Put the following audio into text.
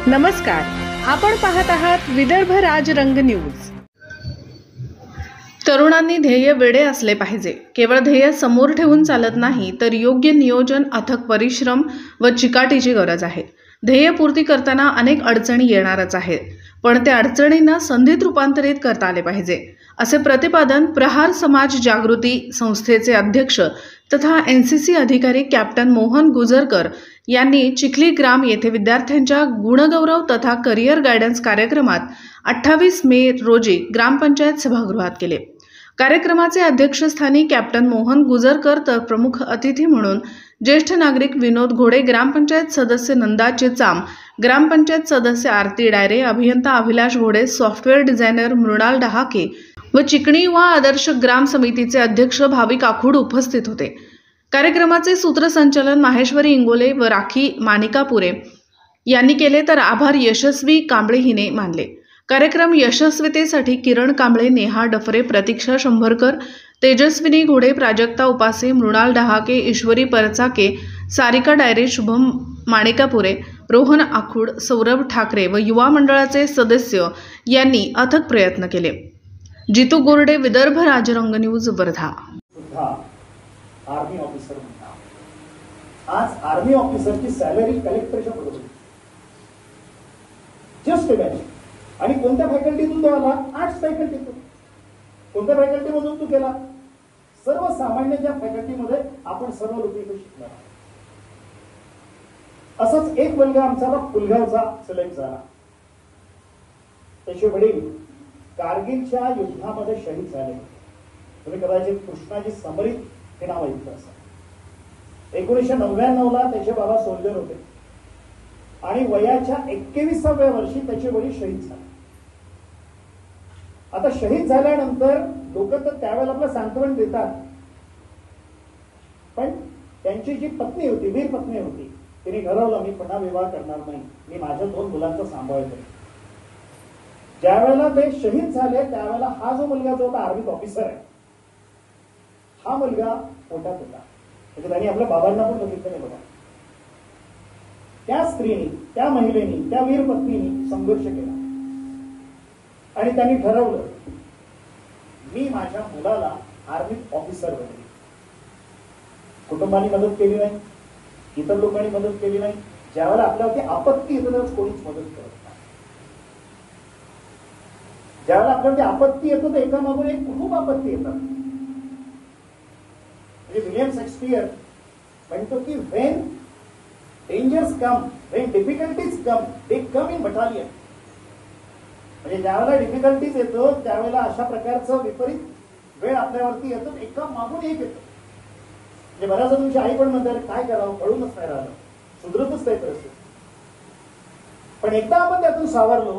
नमस्कार, आपण पाहत आहात विदर्भ राजरंग न्यूज। तरुणांनी ध्येय वेडे असले पाहिजे। केवळ ध्येय समोर ठेवून चालत नाही, तर योग्य नियोजन, अथक परिश्रम व चिकाटीची गरज आहे। ध्येय पूर्ती करताना अनेक अडचणी येणारच आहेत, पण त्या अडचणींना संधीत रूपांतरित करता आले पाहिजे, असे प्रतिपादन प्रहार समाज जागृती संस्थेचे अध्यक्ष तथा एनसीसी अधिकारी कॅप्टन मोहन गुजरकर यांनी चिखली ग्राम येथे विद्यार्थ्यांच्या गुणगौरव तथा करिअर गायडन्स कार्यक्रमात 28 मे रोजी ग्रामपंचायत सभागृहात केले। कार्यक्रमाचे अध्यक्षस्थानी कॅप्टन मोहन गुजरकर तर प्रमुख अतिथी म्हणून ज्येष्ठ नागरिक विनोद घोडे, ग्रामपंचायत सदस्य नंदा चिचाम, ग्रामपंचायत सदस्य आरती डायरे, अभियंता अभिलाष घोडे, सॉफ्टवेअर डिझायनर मृणाल डहाके व चिकणी व आदर्श ग्राम समितीचे अध्यक्ष भाविक आखूड उपस्थित होते। कार्यक्रमाचे सूत्रसंचालन माहेश्वरी इंगोले व राखी मानिकापुरे यांनी केले, तर आभार यशस्वी कांबळे हिने मानले। कार्यक्रम यशस्वीतेसाठी किरण कांबळे, नेहा डफरे, प्रतीक्षा शंभरकर, तेजस्विनी घोडे, प्राजक्ता उपासे, मृणाल डहाके, ईश्वरी परचाके, सारिका डायरे, शुभम माणिकापुरे, रोहन आखूड, सौरभ ठाकरे व युवा मंडळाचे सदस्य यांनी अथक प्रयत्न केले। Jitu Gorde, Vidarbha Rajrang news, Wardha. Army officer म्हणतात, आज आर्मी ऑफिसरची सॅलरी कलेक्टरच्या बरोबर जस्ट इमॅजिन। आणि कोणत्या फॅकल्टीतून तो आला? आर्ट्स फॅकल्टीतून। कोणत्या फॅकल्टीमधून तू केला? सर्वसामान्य ज्या फॅकल्टीमध्ये आपण सर्व लोक इथे शिकणार। असंच एक मुलगा आमचा पुलगावचा सिलेक्ट झाला। त्याचे वडील कारगिलच्या युद्धामध्ये शहीद झाले। तुम्ही कदाचित कृष्णाजी समरित हे नाव ऐकलं असेल। 1999 त्याचे बाबा सोल्जर होते आणि वयाच्या 21व्या वर्षी त्याचे वडील शहीद झाले। आता शहीद झाल्यानंतर लोक तर त्यावेळेला आपलं सांत्वन देतात, पण त्यांची जी पत्नी होती, वीर पत्नी होती, तिने ठरवलं मी पुन्हा विवाह करणार नाही, मी माझ्या 2 मुलांचा सांभाळतो। ज्यावेळेला ते शहीद झाले त्यावेळेला हा जो मुलगा जो होता आर्मी ऑफिसर आहे, हा मुलगा पोटात होता। म्हणजे त्यांनी आपल्या बाबांना पण बघितलं नाही बघा। त्या स्त्रीने, त्या महिलेने, त्या वीर पत्नीने संघर्ष केला आणि त्यांनी ठरवलं मी माझ्या मुलाला आर्मी ऑफिसर बनवेन। कुटुंबाने मदत केली नाही, इतर लोकांनी मदत केली नाही। ज्यावेळेला आपल्यावरती आपत्ती येते त्यावेळेस कोणीच मदत करत नाही। ज्यावेळेला आपल्यावरती आपत्ती येतो तर एकामागून एक खूप आपत्ती येतात। विलियम शेक्सपियर म्हणतो की when dangers come, when difficulties come, they come in battalion। म्हणजे ज्यावेळेला डिफिकल्टीज येतो त्यावेळेला अशा प्रकारचं विपरीत वेळ आपल्यावरती येतो, एका मागून एक येतो। म्हणजे बऱ्याचदा तुमची आई पण म्हणते काय करावं कळूनच नाही राहिलं, सुधरतच नाही परिस्थिती। पण एकदा आपण त्यातून सावरलो